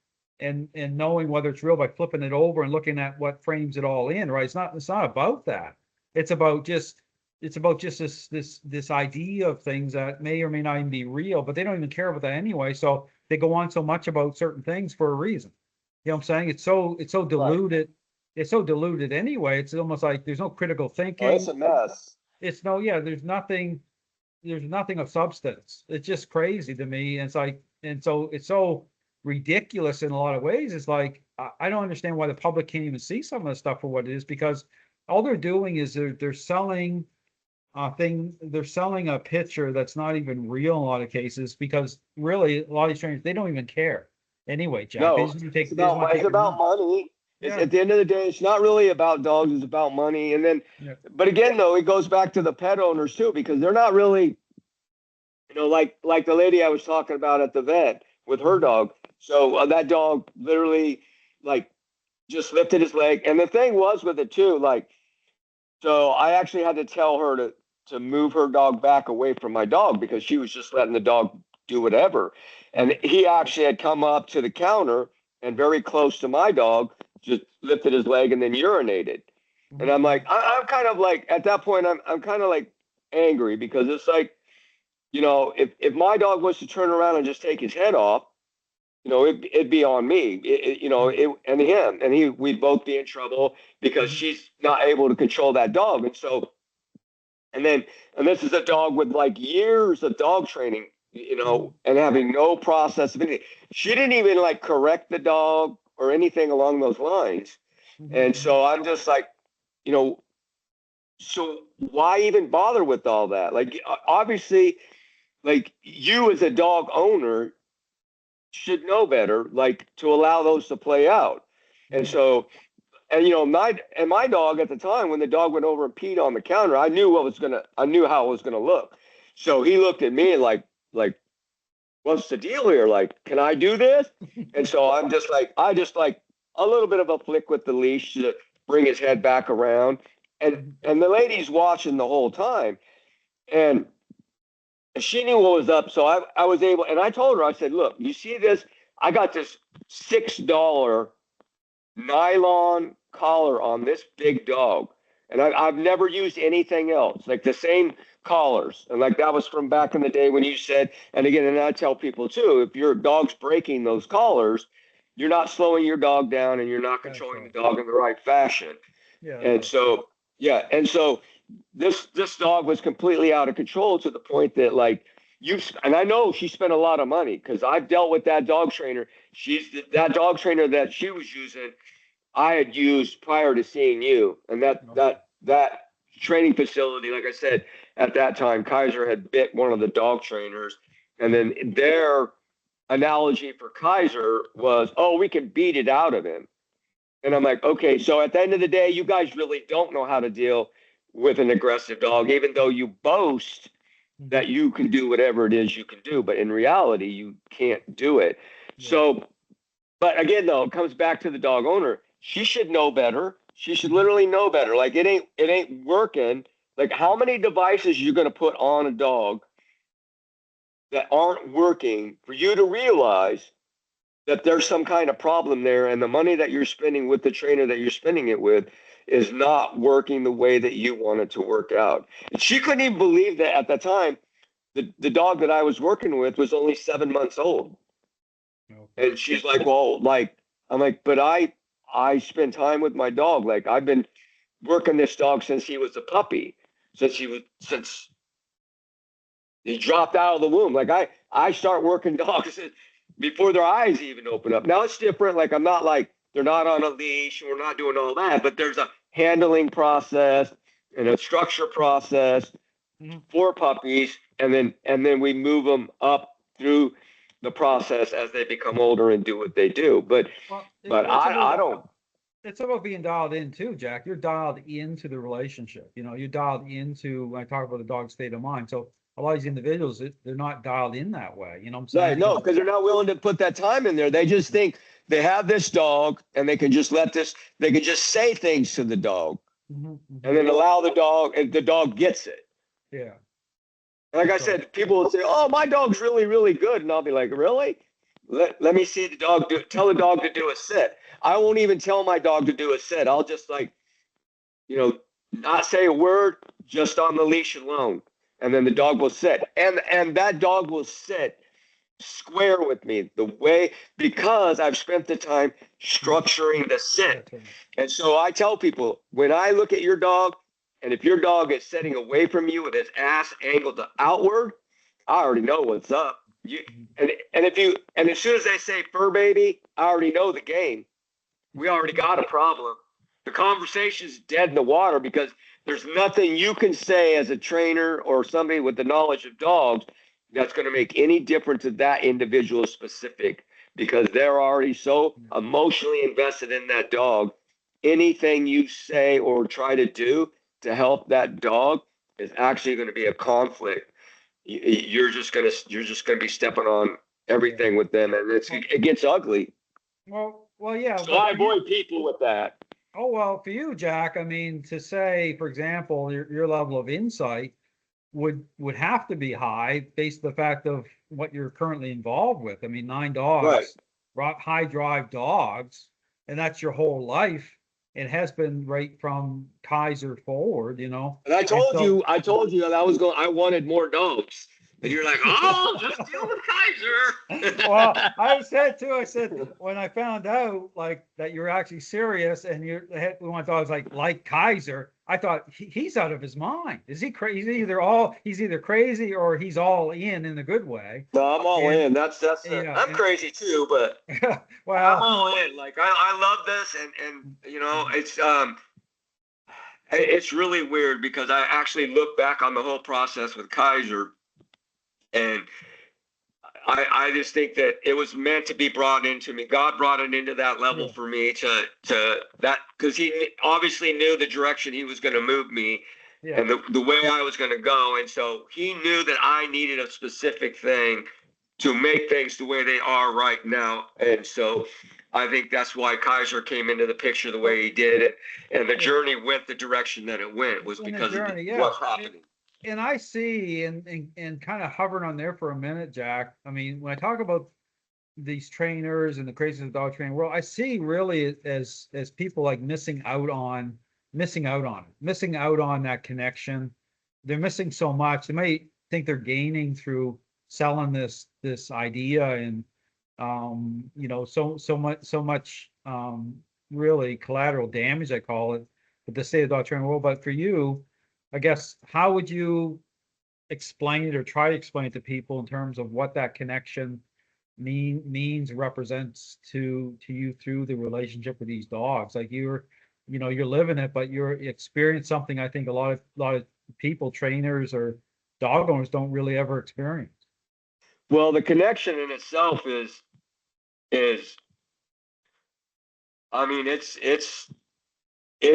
and knowing whether it's real by flipping it over and looking at what frames it all in. Right? It's not about that. It's about just this idea of things that may or may not even be real, but they don't even care about that anyway. So they go on so much about certain things for a reason. You know what I'm saying? It's so Right. diluted. It's so diluted anyway. It's almost like there's no critical Oh, it's thinking. a mess. It's no, yeah, there's nothing of substance. It's just crazy to me. And it's like, and so it's so ridiculous in a lot of ways. It's like, I don't understand why the public can't even see some of the stuff for what it is, because all they're doing is they're selling they're selling a picture that's not even real in a lot of cases, because really a lot of these trainers, they don't even care anyway, Jack. They No, just want it's they just want to it's take your about money. money. It's Yeah, at the end of the day, it's not really about dogs. It's about money. And then, yeah. but again, though, it goes back to the pet owners too, because they're not really, like the lady I was talking about at the vet with her Mhm. dog. So that dog literally like just lifted his leg. And the thing was with it too, like, so I actually had to tell her to move her dog back away from my dog because she was just letting the dog do whatever. And he actually had come up to the counter and very close to my dog, just lifted his leg and then urinated. And I'm like, I'm kind of like at that point, I'm kind of like angry because it's like, if my dog was to turn around and just take his head off, it'd be on me, and him, and we'd both be in trouble because Mhm. she's not able to control that dog. And so, and this is a dog with like years of dog training, Mhm. and having no process of anything. She didn't even like correct the dog or anything along those lines. And Mhm. so I'm just like, you know, so why even bother with all that? Like, obviously, like you as a dog owner should know better, like to allow those to play out. And Yeah. so, and my dog at the time, when the dog went over and peed on the counter, I knew how it was gonna look. So he looked at me like, what's the deal here? Like, can I do this? And so I just like a little bit of a flick with the leash to bring his head back around. And Mhm. and the lady's watching the whole time. And And she knew what was up. So I was able, and I told her, I said, look, you see this? I got this $6 nylon collar on this big dog. And I've never used anything else, like the same collars. And like that was from back in the day when you said, and again, and I tell people too, if your dog's breaking those collars, you're not slowing your dog down and you're not controlling the dog in the right fashion. Yeah. And so, yeah. And so this dog was completely out of control to the point that like and I know she spent a lot of money because I've dealt with that dog trainer. That dog trainer that she was using, I had used prior to seeing you. And that training facility, like I said, at that time, Kaiser had bit one of the dog trainers. And then their analogy for Kaiser was, oh, we can beat it out of him. And I'm like, okay, so at the end of the day, you guys really don't know how to deal with an aggressive dog, even though you boast that you can do whatever it is you can do. But in reality, you can't do it. Yeah. So, but again, though, it comes back to the dog owner. She should know better. She should literally know better. Like it ain't working. Like how many devices you're going to put on a dog that aren't working for you to realize that there's some kind of problem there, and the money that you're spending with the trainer that you're spending it with is not working the way that you want it to work out. And she couldn't even believe that at the time, the dog that I was working with was only 7 months old. Okay. And she's like, well, like, I'm like, but I spend time with my dog. Like I've been working this dog since he was a puppy, since he dropped out of the womb. Like I start working dogs before their eyes even open up. Now it's different. Like I'm not like, they're not on a leash. We're not doing all that, but there's a handling process and a structure process for puppies. And then we move them up through the process as they become older and do what they do. But I don't. It's about being dialed in too, Jack. You're dialed into the relationship. You know, you're dialed into, when I talk about the dog's state of mind. So a lot of these individuals, they're not dialed in that way. You know what I'm saying? Right, no, because they're not willing to put that time in there. They just think they have this dog and they can just they can just say things to the dog and then allow the dog, and the dog gets it. Yeah. Like I said, people will say, oh, my dog's really, really good. And I'll be like, really? Let me see the dog tell the dog to do a sit. I won't even tell my dog to do a sit. I'll just not say a word, just on the leash alone. And then the dog will sit. And that dog will sit square with me because I've spent the time structuring the sit. And so I tell people, when I look at your dog, and if your dog is sitting away from you with his ass angled outward, I already know what's up. And as soon as they say fur baby, I already know the game. We already got a problem. The conversation's dead in the water because there's nothing you can say as a trainer or somebody with the knowledge of dogs that's going to make any difference to that individual specific, because they're already so emotionally invested in that dog. Anything you say or try to do to help that dog is actually going to be a conflict. You're just going to be stepping on everything with them, and it gets ugly. Well, yeah. So I avoid people with that. Oh, well, for you, Jack, I mean, to say, for example, your level of insight would have to be high based on the fact of what you're currently involved with. I mean, 9 dogs, right. High drive dogs, and that's your whole life. It has been right from Kaiser forward, you know. And I told you that I wanted more dogs. And you're like, oh, just deal with Kaiser. Well, I said, when I found out like that you're actually serious and we want dogs like Kaiser, I thought he's out of his mind. Is he crazy? He's either crazy or he's all in a good way. No, I'm all in. I'm crazy too, but well, I'm all in. Like I love this, and you know, it's really weird because I actually look back on the whole process with Kaiser. And I just think that it was meant to be brought into me. God brought it into that level for me to that, because he obviously knew the direction he was going to move me and the way I was going to go. And so he knew that I needed a specific thing to make things the way they are right now. And so I think that's why Kaiser came into the picture the way he did. And the journey went the direction that it went was because of what's happening. and I see, and kind of hovering on there for a minute, Jack. I mean, when I talk about these trainers and the craziness of the dog training world, I see really as people like missing out on that connection. They're missing so much. They might think they're gaining through selling this idea, and so much really collateral damage, I call it, with the state of the dog training world. But for you, I guess, how would you explain it or try to explain it to people in terms of what that connection means, represents to you through the relationship with these dogs? Like you're living it, but you're experience something I think a lot of people, trainers or dog owners, don't really ever experience. Well, the connection in itself is I mean, it's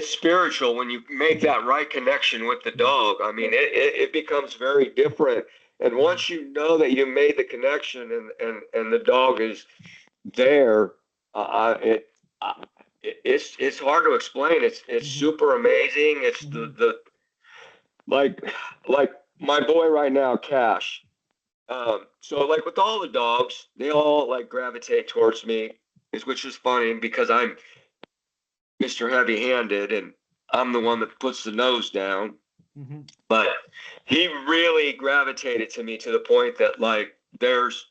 spiritual when you make that right connection with the dog. I mean, it becomes very different. And once you know that you made the connection and the dog is there, it's hard to explain. It's super amazing. It's the like my boy right now, Cash. So like with all the dogs, they all like gravitate towards me, which is funny because I'm Mr. Heavy-handed and I'm the one that puts the nose down. Mm-hmm. But he really gravitated to me to the point that like there's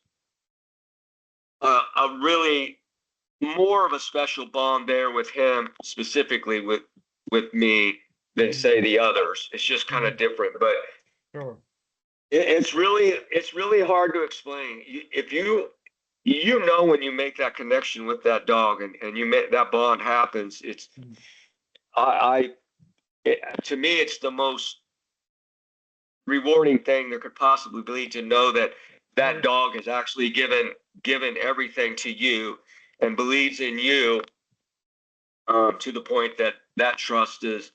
a really more of a special bond there with him, specifically with me, than say the others. It's just kind of different, but Sure. it's really hard to explain. If you know when you make that connection with that dog and you make that bond happens, it's to me it's the most rewarding thing there could possibly be, to know that that dog has actually given everything to you and believes in you, to the point that that trust is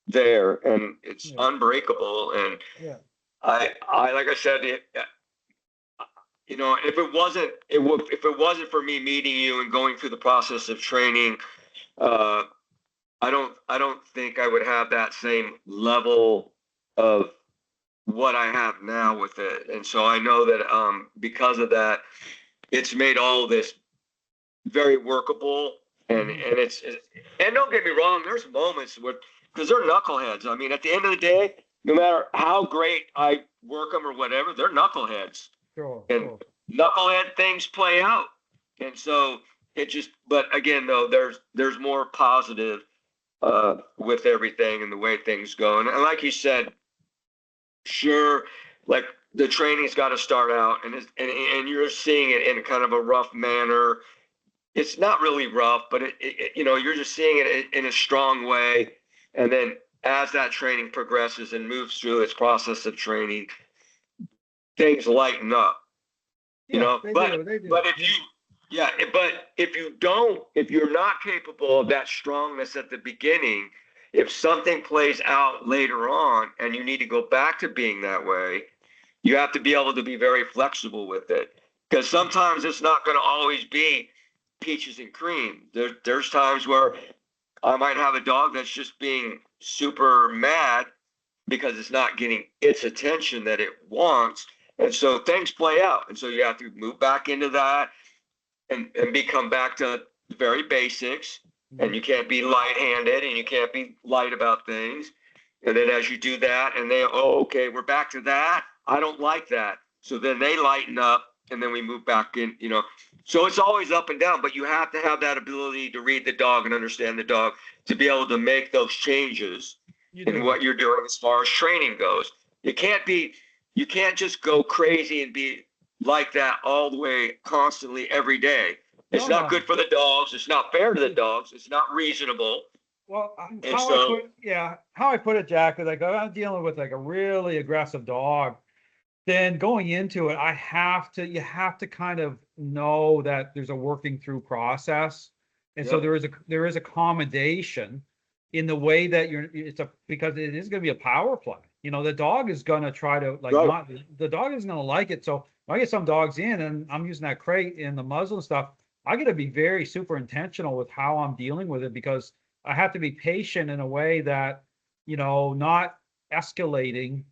there and it's unbreakable. And Yeah. I like I said, if it wasn't for me meeting you and going through the process of training, I don't think I would have that same level of what I have now with it. And so I know that because of that, it's made all of this very workable. And and don't get me wrong, there's moments where, because they're knuckleheads. I mean, at the end of the day, no matter how great I work them or whatever, they're knuckleheads. Sure. And knucklehead things play out. And so but again, though, there's more positive with everything and the way things go. And like you said, sure, like the training's got to start out and you're seeing it in kind of a rough manner. It's not really rough, but you're just seeing it in a strong way. And then as that training progresses and moves through its process of training, things lighten up. They do. But if you're not capable of that strongness at the beginning, if something plays out later on and you need to go back to being that way, you have to be able to be very flexible with it. Because sometimes it's not going to always be peaches and cream. There's times where I might have a dog that's just being super mad because it's not getting its attention that it wants. And so things play out. And so you have to move back into that and become back to the very basics. And you can't be light-handed and you can't be light about things. And then as you do that and okay, we're back to that. I don't like that. So then they lighten up and then we move back in, So it's always up and down, but you have to have that ability to read the dog and understand the dog to be able to make those changes in what you're doing as far as training goes. You can't just go crazy and be like that all the way constantly every day. It's not good for the dogs. It's not fair to the dogs. It's not reasonable. Well, how I put it, Jack, is like, I'm dealing with like a really aggressive dog. Then going into it, you have to kind of know that there's a working through process. And so there is accommodation in the way that because it is going to be a power play. The dog is going to try to the dog isn't going to like it. So when I get some dogs in and I'm using that crate and the muzzle and stuff, I got to be very super intentional with how I'm dealing with it, because I have to be patient in a way that, not escalating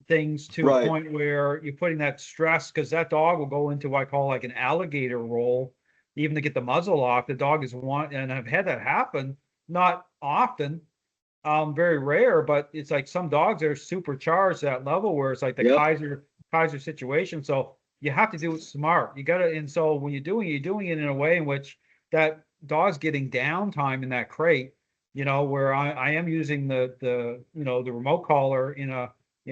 things to a point where you're putting that stress, because that dog will go into what I call like an alligator roll, even to get the muzzle off. The dog is one, and I've had that happen, not often, very rare, but it's like some dogs are supercharged to that level where it's like the Kaiser situation. So you have to do it smart. You gotta, and so when you're doing it in a way in which that dog's getting downtime in that crate, where I am using the the remote collar in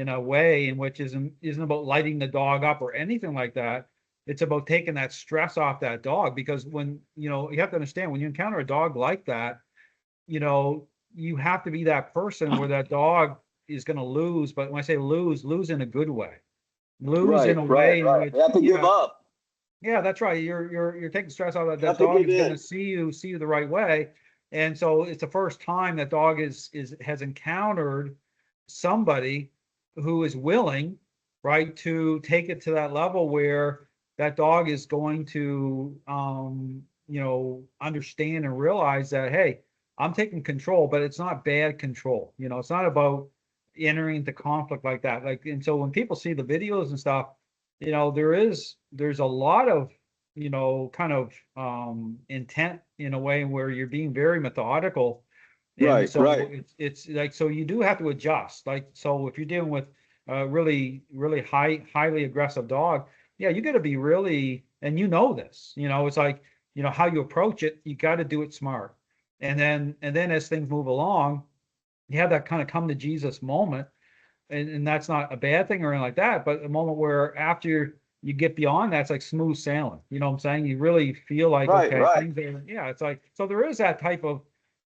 a way in which isn't about lighting the dog up or anything like that. It's about taking that stress off that dog, because when, you have to understand, when you encounter a dog like that, you have to be that person where that dog is going to lose. But when I say lose in a good way, lose in a way in which you have to give up. Yeah, that's right. You're taking stress out of that dog is going to see you the right way. And so it's the first time that dog has encountered somebody who is willing, right, to take it to that level where that dog is going to understand and realize that, hey, I'm taking control, but it's not bad control. It's not about entering into conflict like that. Like, and so when people see the videos and stuff, there's a lot of, kind of intent in a way where you're being very methodical. And so it's like, so you do have to adjust. Like, so if you're dealing with a really, really highly aggressive dog, yeah, you got to be really, and this, it's like, how you approach it, you got to do it smart. And then as things move along, you have that kind of come to Jesus moment. And that's not a bad thing or anything like that, but a moment where after you get beyond that, it's like smooth sailing. You know what I'm saying? You really feel like, things are, it's like, so there is that type of,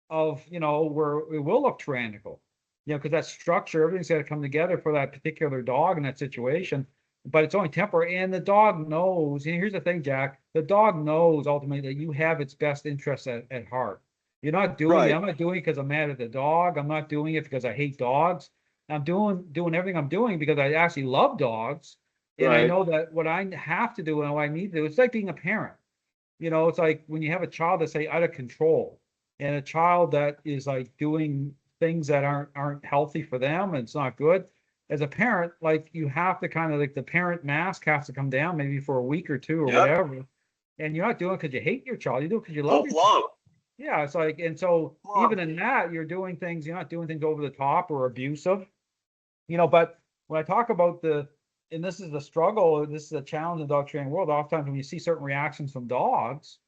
where it will look tyrannical, because that structure, everything's got to come together for that particular dog in that situation, but it's only temporary. And the dog knows, and here's the thing, Jack, the dog knows ultimately that you have its best interests at heart. You're not doing it. I'm not doing it because I'm mad at the dog. I'm not doing it because I hate dogs. I'm doing everything I'm doing because I actually love dogs. And I know that what I have to do and what I need to do, it's like being a parent. It's like when you have a child that's, say, out of control, and a child that is like doing things that aren't healthy for them, and it's not good. As a parent, like, you have to kind of, like, the parent mask has to come down maybe for a week or two or whatever. And you're not doing it because you hate your child. You do it because you love your child. Yeah, it's like, and so even in that, you're doing things, you're not doing things over the top or abusive, but when I talk about and this is the struggle, this is a challenge in the dog training world, oftentimes when you see certain reactions from dogs,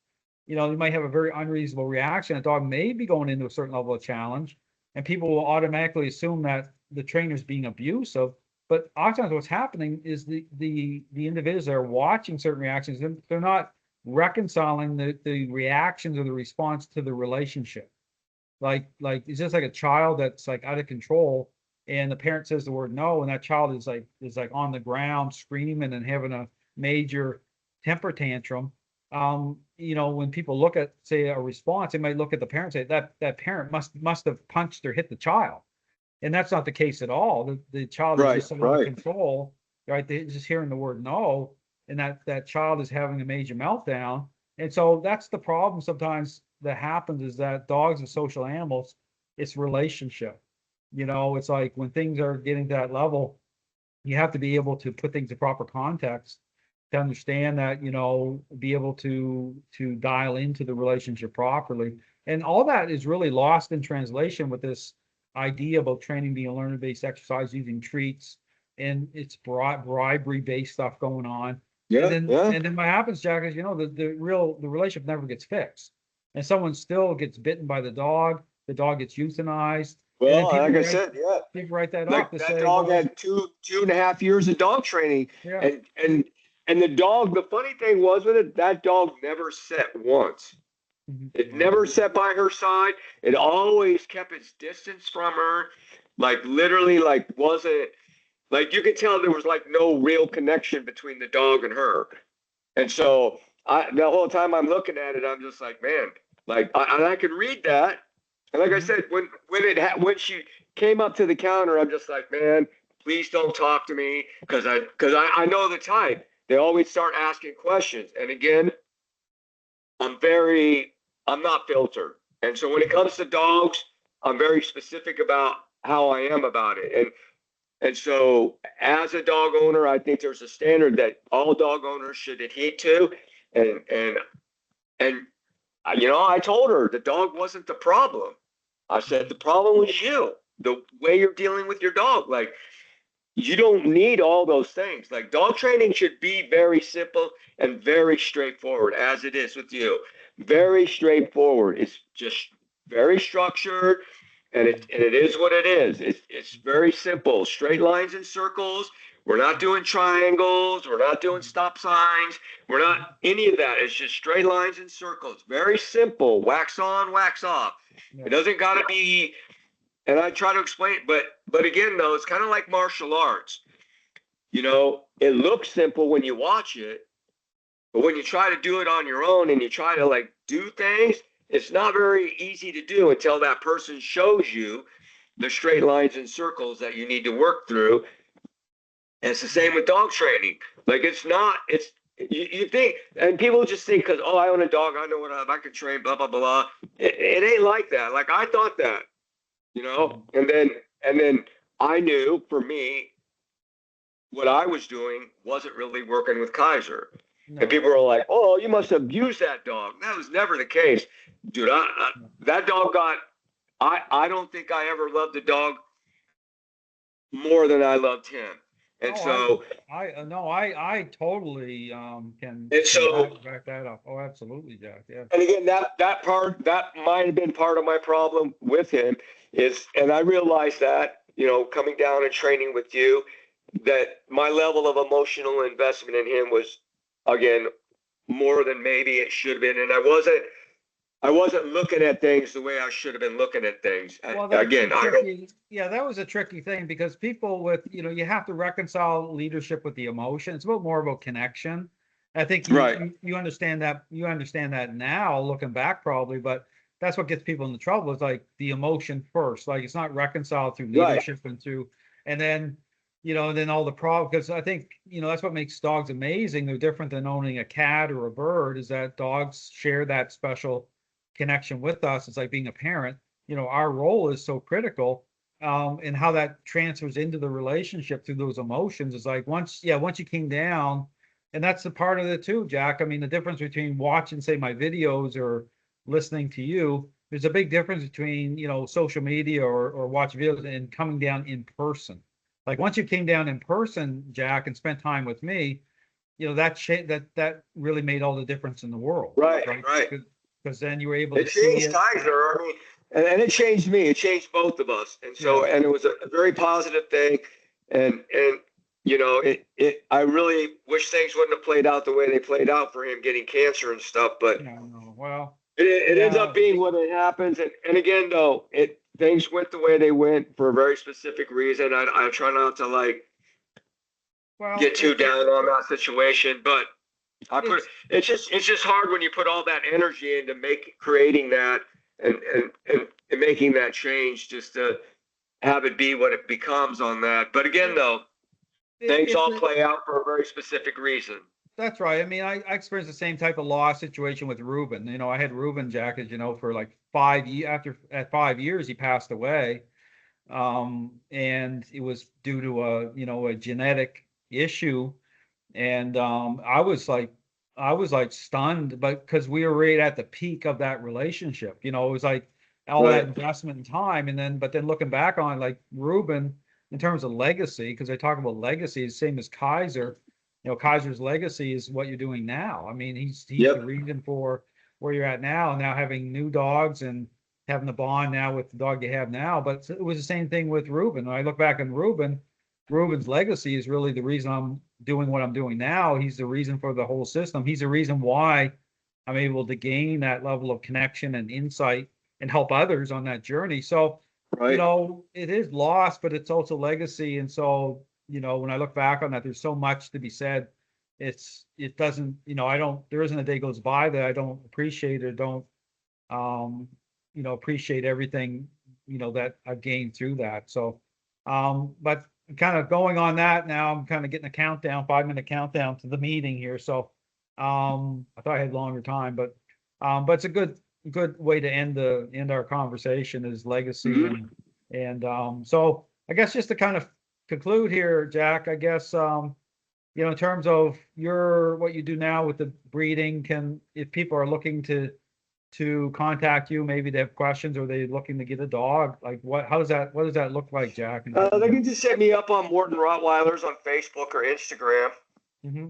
you might have a very unreasonable reaction. A dog may be going into a certain level of challenge, and people will automatically assume that the trainer's being abusive. But oftentimes what's happening is the individuals that are watching certain reactions, they're not reconciling the reactions or the response to the relationship. Like it's just like a child that's like out of control, and the parent says the word no, and that child is like on the ground screaming and having a major temper tantrum. When people look at, say, a response, they might look at the parent and say that parent must have punched or hit the child. And that's not the case at all. The child is just under control, right? They're just hearing the word no, and that child is having a major meltdown. And so that's the problem sometimes that happens, is that dogs are social animals. It's relationship. It's like when things are getting to that level, you have to be able to put things in proper context to understand that, be able to dial into the relationship properly. And all that is really lost in translation with this idea about training being a learner-based exercise using treats, and it's bribery-based stuff going on. And then what happens, Jack, is the relationship never gets fixed, and someone still gets bitten by the dog gets euthanized. Well, like I said, people write that off to that say, dog had 2.5 years of dog training, and the dog. The funny thing was with it, that dog never set once. It never sat by her side. It always kept its distance from her. Like, literally, like, wasn't, like, you could tell there was like no real connection between the dog and her. And so the whole time I'm looking at it, I'm just like, man, like, I could read that. And like I said, when she came up to the counter, I'm just like, man, please don't talk to me, because I know the type. They always start asking questions. And again, I'm not filtered. And so when it comes to dogs, I'm very specific about how I am about it. And And so as a dog owner, I think there's a standard that all dog owners should adhere to. And you know, I told her the dog wasn't the problem. I said the problem was you, the way you're dealing with your dog. Like, you don't need all those things. Like, dog training should be very simple and very straightforward, as it is with you. Very straightforward. It's just very structured, and it is what it is. It's very simple. Straight lines and circles. We're not doing triangles. We're not doing stop signs. We're not any of that. It's just straight lines and circles. Very simple. Wax on, wax off. It doesn't got to be. And I try to explain, but again, though, it's kind of like martial arts. You know, it looks simple when you watch it, but when you try to do it on your own and you try to like do things, it's not very easy to do until that person shows you the straight lines and circles that you need to work through. And it's the same with dog training. Like, it's not, it's, you think, and people just think because, oh, I own a dog, I know what I can train, blah, blah, blah. It ain't like that. Like, I thought that, you know, and then I knew for me, what I was doing wasn't really working with Kaiser. No. And people were like, oh, you must abuse that dog. That was never the case. Dude, that dog I don't think I ever loved a dog more than I loved him. And so I totally can And so- back that up. Oh, absolutely, Jack. Yeah. and again, that might have been part of my problem with him is, and I realized that, you know, coming down and training with you, that my level of emotional investment in him was, again, more than maybe it should have been. And I wasn't looking at things the way I should have been looking at things. Well, that's Again, that was a tricky thing because people with, you know, you have to reconcile leadership with the emotion. It's more about connection. I think Right. you understand that. You understand that now, looking back, probably, but that's what gets people into trouble. Is like the emotion first. Like, it's not reconciled through Right. leadership and then, you know, and then all the problems. Because I think, you know, that's what makes dogs amazing. They're different than owning a cat or a bird. Is that dogs share that special connection with us. It's like being a parent. You know, our role is so critical, and how that transfers into the relationship through those emotions is like once you came down, and that's the part of it too, Jack. I mean, the difference between watching, say, my videos or listening to you, there's a big difference between, you know, social media or watch videos and coming down in person. Like, once you came down in person, Jack, and spent time with me, you know, that really made all the difference in the world. Right. Because then you were able to It see changed it. Kaiser. I mean, and it changed me. It changed both of us. And so, Yeah. and it was a very positive thing. And you know, I really wish things wouldn't have played out the way they played out for him getting cancer and stuff. But No, well, it ends yeah. up being what it happens. And again, though, things went the way they went for a very specific reason. I try not to like get too down on that situation, but it's just hard when you put all that energy into creating that and making that change just to have it be what it becomes on that. But again, though, things all play out for a very specific reason. That's right. I mean, I experienced the same type of loss situation with Ruben. You know, I had Ruben, Jack, as you know, for like 5 years. At 5 years, he passed away, and it was due to a genetic issue. And I was like stunned, but because we were right at the peak of that relationship, you know, it was like all that investment in time. But then looking back on, like, Ruben, in terms of legacy, because I talk about legacy, the same as Kaiser. You know, Kaiser's legacy is what you're doing now. I mean, he's the reason for where you're at now, and now having new dogs and having the bond now with the dog you have now. But it was the same thing with Ruben. When I look back on Ruben's legacy is really the reason I'm doing what I'm doing now. He's the reason for the whole system. He's the reason why I'm able to gain that level of connection and insight and help others on that journey. So, you know, it is lost, but it's also legacy. And so, you know, when I look back on that, there's so much to be said. It doesn't, you know, there isn't a day goes by that I don't appreciate or don't, you know, appreciate everything, you know, that I've gained through that. So, but kind of going on that now, I'm kind of getting a 5-minute countdown to the meeting here. So, I thought I had longer time, but it's a good way to end our conversation is legacy. Mhm. And so I guess just to kind of conclude here, Jack, I guess, you know, in terms of what you do now with the breeding, if people are looking to contact you, maybe they have questions or they looking to get a dog, like what does that look like, Jack? They can just hit me up on Morton Rottweilers on Facebook or Instagram. Mm-hmm.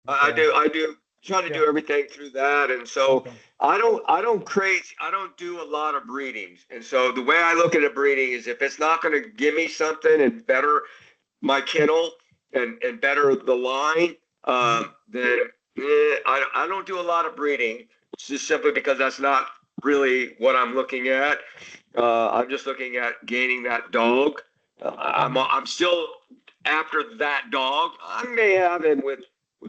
I do try to do everything through that. And so I don't do a lot of breedings. And so the way I look at a breeding is if it's not going to give me something and better my kennel and better the line, then I don't do a lot of breeding. It's just simply because that's not really what I'm looking at. I'm just looking at gaining that dog. I'm still after that dog. I may have him with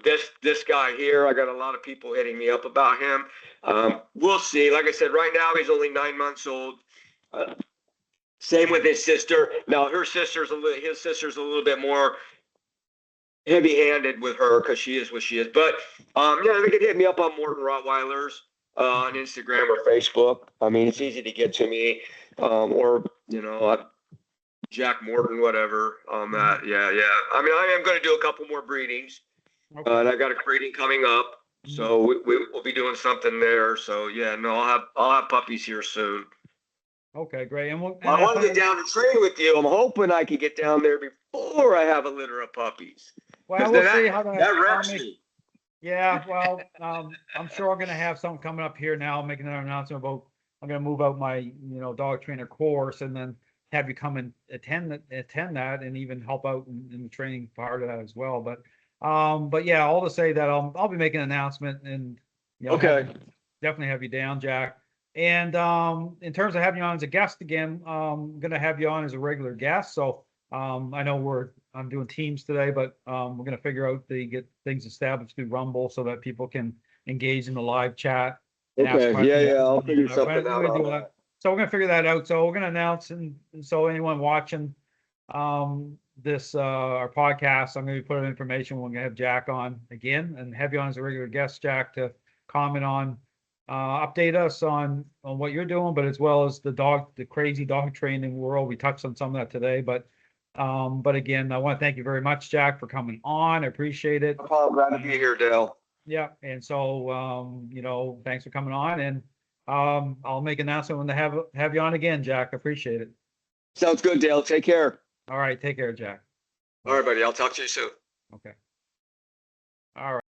this guy here. I got a lot of people hitting me up about him. We'll see. Like I said, right now he's only 9 months old. Same with his sister. Now his sister's a little bit more heavy-handed with her because she is what she is. But yeah, they can hit me up on Morton Rottweilers on Instagram or Facebook. I mean, it's easy to get to me, or Jack Morton, whatever on that. Yeah. I mean, I am going to do a couple more breedings, and I got a breeding coming up, so we'll be doing something there. So yeah, no, I'll have puppies here soon. Okay, great. And I want to get down to train with you. I'm hoping I can get down there before I have a litter of puppies. Well, we'll see how that wrecks me. Yeah, well, I'm sure I'm going to have something coming up here now, making another announcement about I'm going to move out my dog trainer course and then have you come and attend that and even help out in the training part of that as well. But yeah, all to say that I'll be making an announcement and definitely have you down, Jack. And in terms of having you on as a guest again, I'm going to have you on as a regular guest. So I know I'm doing teams today, but we're going to figure out to get things established through Rumble so that people can engage in the live chat. Okay. Yeah. I'll figure something out on that. So we're going to figure that out. So we're going to announce, and so anyone watching this our podcast, I'm going to be putting information. We're going to have Jack on again and have you on as a regular guest, Jack, to comment on, update us on what you're doing, but as well as the crazy dog training world. We touched on some of that today, but again, I want to thank you very much, Jack, for coming on. I appreciate it. I'm glad to be here, Dale. Yeah. And so, thanks for coming on, and I'll make an announcement when to have you on again, Jack. I appreciate it. Sounds good, Dale. Take care. All right. Take care, Jack. All right, buddy. I'll talk to you soon. Okay. All right.